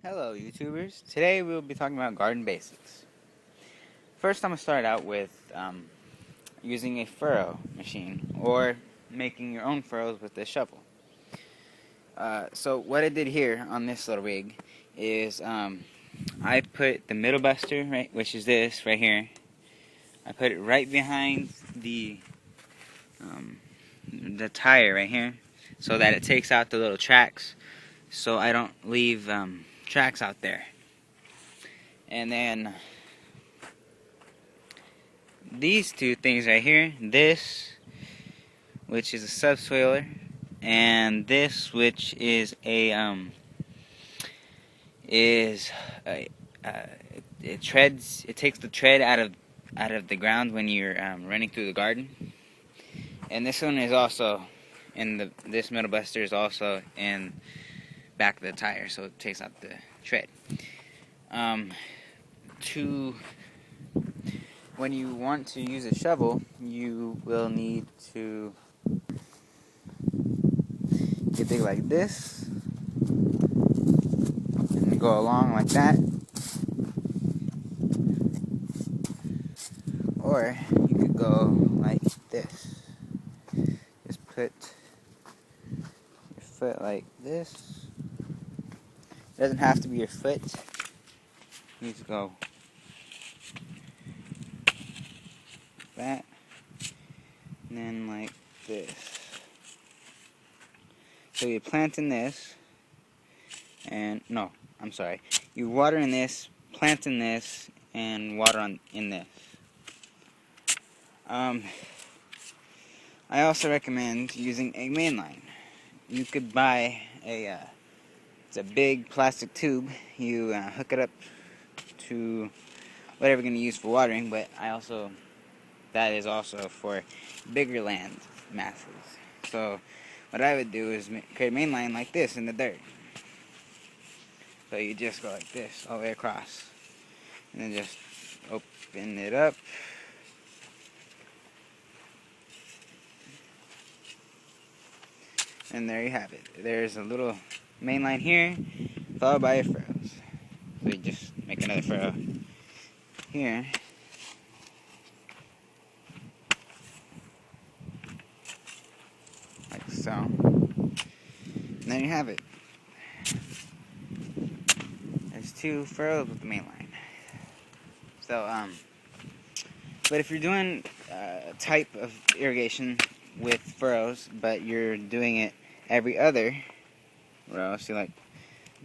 Hello YouTubers, today we'll be talking about garden basics. First I'm going to start out with using a furrow machine or making your own furrows with this shovel. So what I did here on this little rig is I put the middle buster, right, which is this right here. I put it right behind the tire right here so that it takes out the little tracks so I don't leave tracks out there. And then these two things right here, this, which is a subsoiler, and this, which is a it treads. It takes the tread out of the ground when you're running through the garden. And this one is also in this middle buster is also in back of the tire, so it takes out the tread. When you want to use a shovel, you will need to get big like this and go along like that, or you could go like this. Just put your foot like this. It doesn't have to be your foot. You need to go like that, and then like this. So you plant in this, and no, I'm sorry. You water in this, plant in this, and water in this. I also recommend using a main line. You could buy it's a big plastic tube. You hook it up to whatever you're going to use for watering, but that is also for bigger land masses. So what I would do is create a main line like this in the dirt. So you just go like this all the way across, and then just open it up. And there you have it. There's a little main line here, followed by your furrows. So you just make another furrow here. Like so. And there you have it. There's two furrows with the main line. So, but if you're doing a type of irrigation with furrows, but you're doing it every other row, so like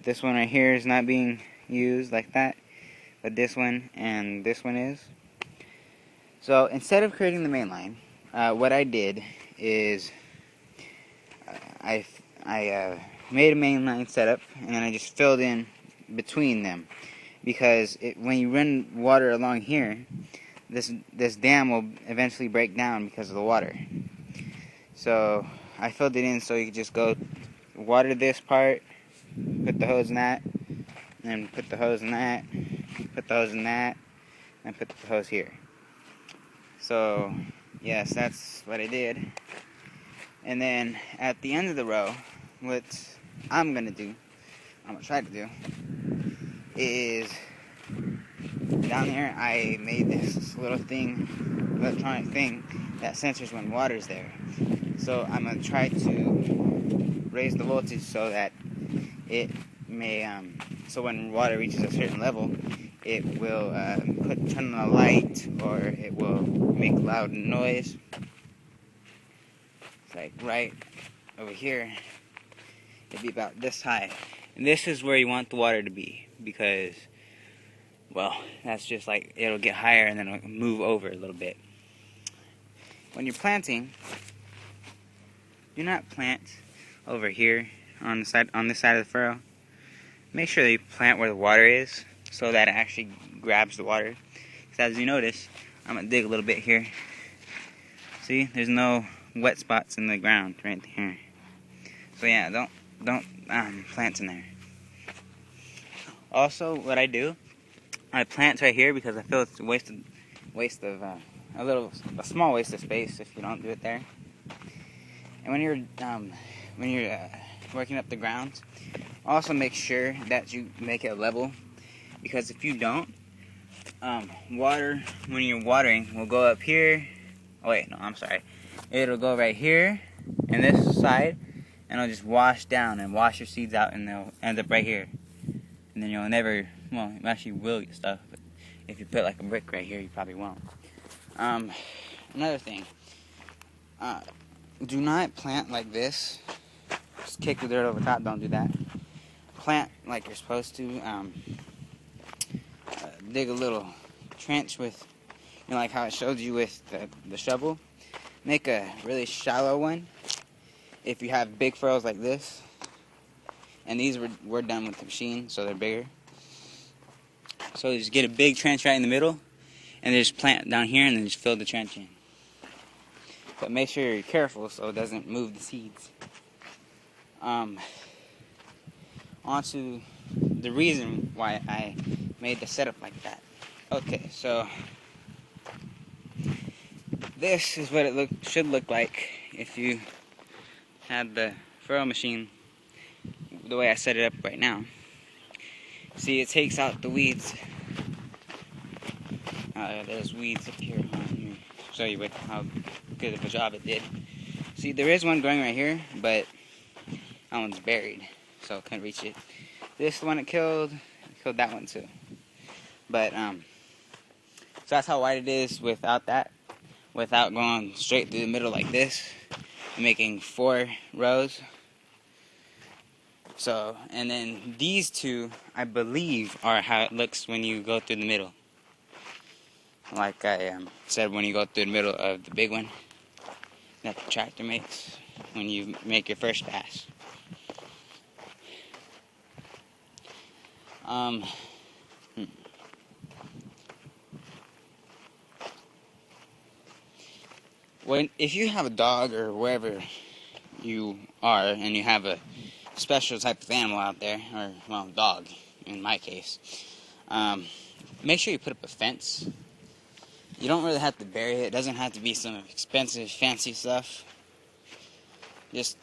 this one right here is not being used like that, but this one and this one is. So instead of creating the main line, what I did is I made a main line setup, and then I just filled in between them, because when you run water along here, this dam will eventually break down because of the water. So I filled it in so you could just go water this part, put the hose in that, and put the hose in that, put the hose in that, and put the hose here. So yes, that's what I did. And then at the end of the row, what I'm gonna try to do, is down here I made this little thing, electronic thing, that sensors when water's there. So I'm gonna try to raise the voltage so that it may, so when water reaches a certain level, it will turn on a light, or it will make loud noise. It's like right over here. It'd be about this high. And this is where you want the water to be, because, well, that's just like, it'll get higher and then it'll move over a little bit. When you're planting, do not plant over here on this side of the furrow. Make sure that you plant where the water is, so that it actually grabs the water. Because as you notice, I'm going to dig a little bit here. See, there's no wet spots in the ground right here. So yeah, don't plant in there. Also, what I do, I plant right here because I feel it's a small waste of space if you don't do it there. And when you're working up the ground. Also make sure that you make it level, because if you don't, water, when you're watering, will go up here. Oh wait, no, I'm sorry. It'll go right here and this side, and it'll just wash down and wash your seeds out, and they'll end up right here. And then you'll never, well, you actually will get stuff, but if you put like a brick right here, you probably won't. Another thing, do not plant like this. Just kick the dirt over top, don't do that. Plant like you're supposed to. Dig a little trench with, you know, like how I showed you with the shovel. Make a really shallow one if you have big furrows like this. And these were done with the machine, so they're bigger. So just get a big trench right in the middle, and just plant down here, and then just fill the trench in. But make sure you're careful so it doesn't move the seeds. On to the reason why I made the setup like that. Okay, so this is what it should look like if you had the furrow machine the way I set it up right now. See, it takes out the weeds. There's weeds up here. Let me show you how good of a job it did. See, there is one growing right here, but that one's buried, so I couldn't reach it. This one it killed that one too. But so that's how wide it is without that, without going straight through the middle like this, and making 4 rows. So, and then these two, I believe, are how it looks when you go through the middle. Like I said, when you go through the middle of the big one that the tractor makes when you make your first pass. If you have a dog or wherever you are and you have a special type of animal out there, or, well, dog in my case, make sure you put up a fence. You don't really have to bury it. It doesn't have to be some expensive, fancy stuff. Just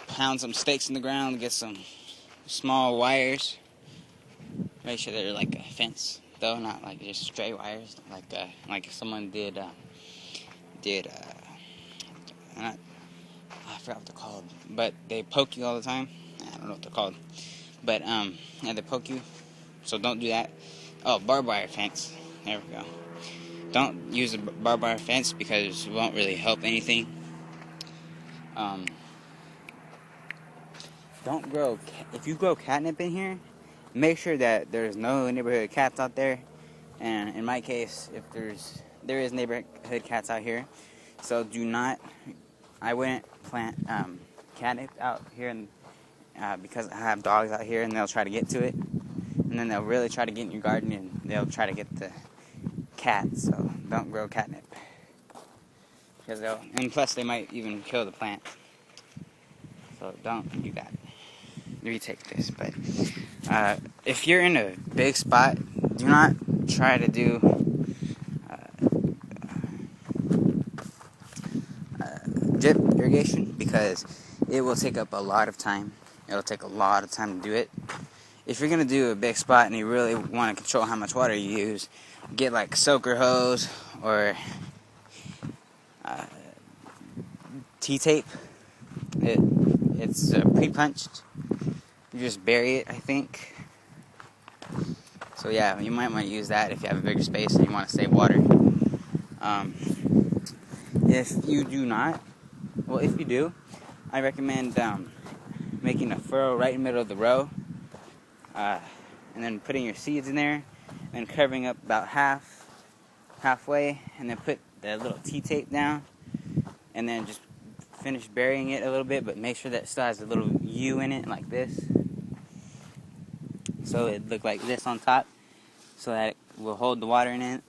pound some stakes in the ground, get some small wires. Make sure they're like a fence, though, not like just stray wires, like if someone did I forgot what they're called, but they poke you all the time. I don't know what they're called, but yeah, they poke you, so don't do that. Oh, barbed wire fence. There we go. Don't use a barbed wire fence because it won't really help anything. Don't grow. If you grow catnip in here, make sure that there's no neighborhood cats out there. And in my case, if there is neighborhood cats out here, so do not. I wouldn't plant catnip out here, because I have dogs out here, and they'll try to get to it, and then they'll really try to get in your garden, and they'll try to get the cats. So don't grow catnip, and plus they might even kill the plant. So don't do that. Retake this, but if you're in a big spot, do not try to do drip irrigation, because it will take up a lot of time. It'll take a lot of time to do it. If you're gonna do a big spot and you really want to control how much water you use, get like soaker hose or T-tape. It's pre-punched. You just bury it, I think. So yeah, you might want to use that if you have a bigger space and you want to save water. If you do not, well, if you do, I recommend making a furrow right in the middle of the row, and then putting your seeds in there, and covering up about halfway, and then put the little T-tape down, and then just finish burying it a little bit, but make sure that it still has a little U in it, like this, so it look like this on top, so that it will hold the water in it.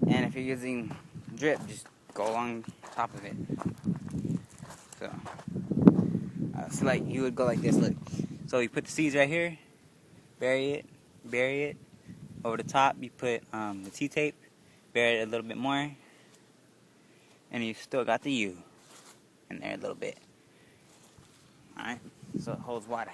And if you're using drip, just go along top of it. So like you would go like this. Look, so you put the seeds right here, bury it. Over the top, you put the T-tape, bury it a little bit more, and you still got the U in there a little bit. Alright, so it holds water.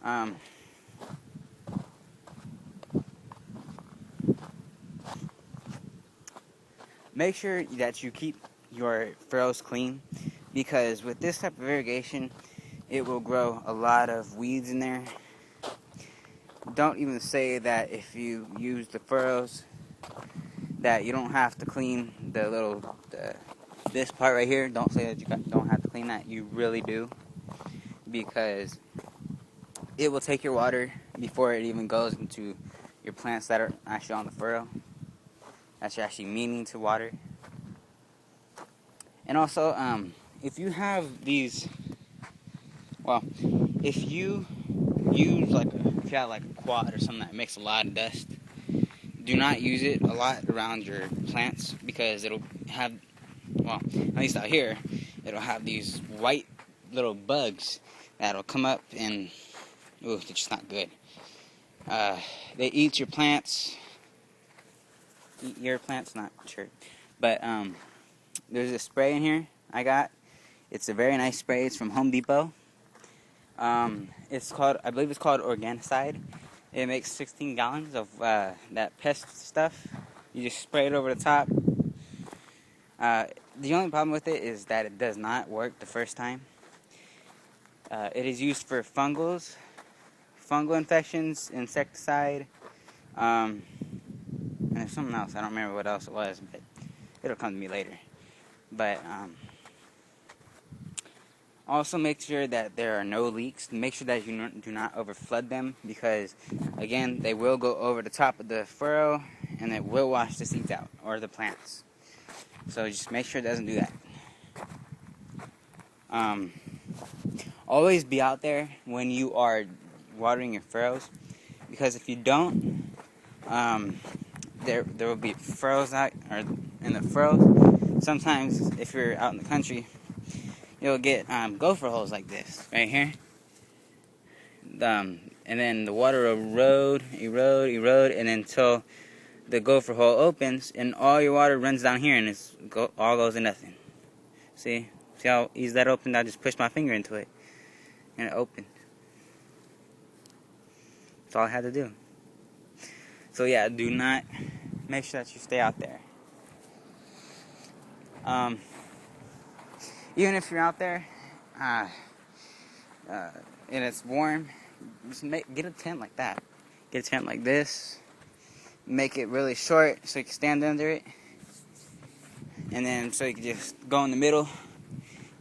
Um, make sure that you keep your furrows clean, because with this type of irrigation, it will grow a lot of weeds in there. Don't even say that if you use the furrows that you don't have to clean this part right here. Don't say that you don't have to clean that. You really do, because it will take your water before it even goes into your plants that are actually on the furrow, that you're actually meaning to water. And also, if you have these, well, if you use if you have like a quad or something that makes a lot of dust, do not use it a lot around your plants, because it'll have, well, at least out here, it'll have these white little bugs that'll come up and, ooh, it's just not good. They eat your plants. Eat your plants, not sure. But there's a spray in here I got. It's a very nice spray. It's from Home Depot. It's called, I believe it's called Organicide. It makes 16 gallons of that pest stuff. You just spray it over the top. The only problem with it is that it does not work the first time. It is used for fungal infections, insecticide, and there's something else. I don't remember what else it was, but it'll come to me later. But also make sure that there are no leaks. Make sure that you do not overflood them, because again, they will go over the top of the furrow and it will wash the seeds out, or the plants. So just make sure it doesn't do that. Always be out there when you are watering your furrows, because if you don't, there will be furrows out, or in the furrows. Sometimes if you're out in the country, you'll get gopher holes like this right here. And then the water will erode, and until the gopher hole opens, and all your water runs down here, and all goes to nothing. See how easy that opened? I just pushed my finger into it, and it opened. That's all I had to do. So yeah, do not, make sure that you stay out there. Even if you're out there and it's warm, just get a tent like that. Get a tent like this. Make it really short so you can stand under it, and then so you can just go in the middle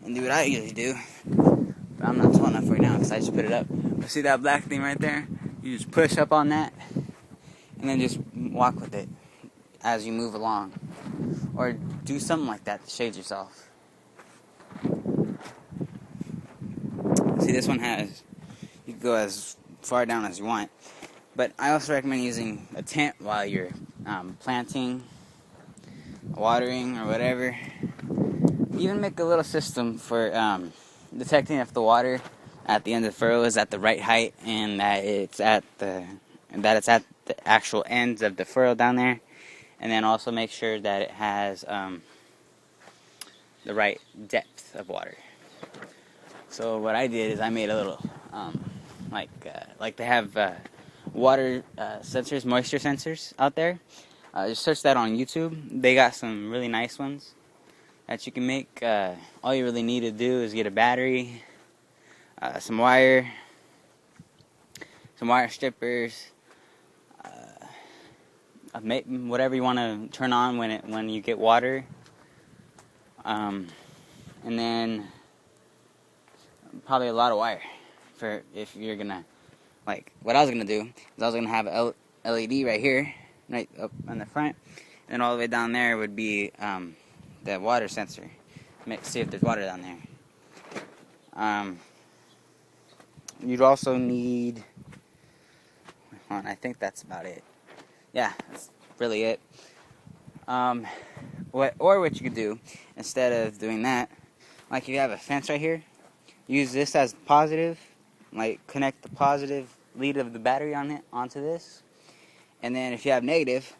and do what I usually do. But I'm not tall enough right now because I just put it up. But see that black thing right there? You just push up on that and then just walk with it as you move along, or do something like that to shade yourself. See, this one has, you can go as far down as you want, but I also recommend using a tent while you're planting, watering, or whatever. Even make a little system for detecting if the water at the end of the furrow is at the right height, and that it's at the actual ends of the furrow down there. And then also make sure that it has the right depth of water. So what I did is I made a little, like they have water sensors, moisture sensors out there. Just search that on YouTube. They got some really nice ones that you can make. All you really need to do is get a battery, some wire strippers, whatever you want to turn on when you get water, and then probably a lot of wire for if you're gonna, like what I was gonna do is I was gonna have a LED right here, right up on the front, and all the way down there would be the water sensor. See if there's water down there. You'd also need, I think that's about it. Yeah, that's really it. What you could do instead of doing that, like if you have a fence right here, use this as positive, like connect the positive lead of the battery on it onto this, and then if you have negative,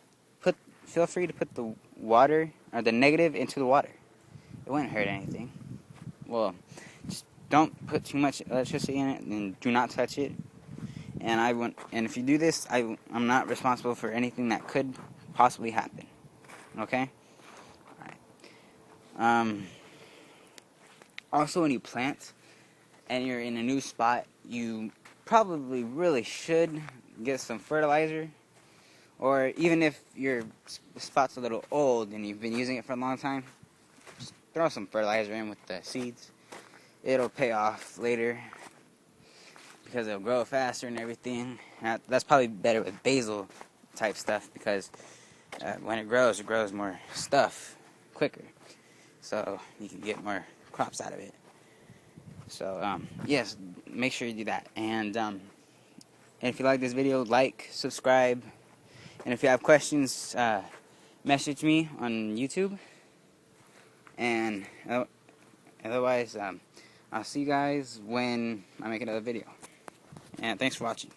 feel free to put the water or the negative into the water. It wouldn't hurt anything. well, just don't put too much electricity in it, and do not touch it. And if you do this, I'm not responsible for anything that could possibly happen. Okay? Alright. Also, when you plant and you're in a new spot, you probably really should get some fertilizer. Or even if your spot's a little old and you've been using it for a long time, just throw some fertilizer in with the seeds. It'll pay off later because it'll grow faster and everything. That's probably better with basil type stuff because when it grows more stuff quicker. So you can get more crops out of it. So, yes, make sure you do that. And if you like this video, like, subscribe. And if you have questions, message me on YouTube. And otherwise, I'll see you guys when I make another video. And thanks for watching.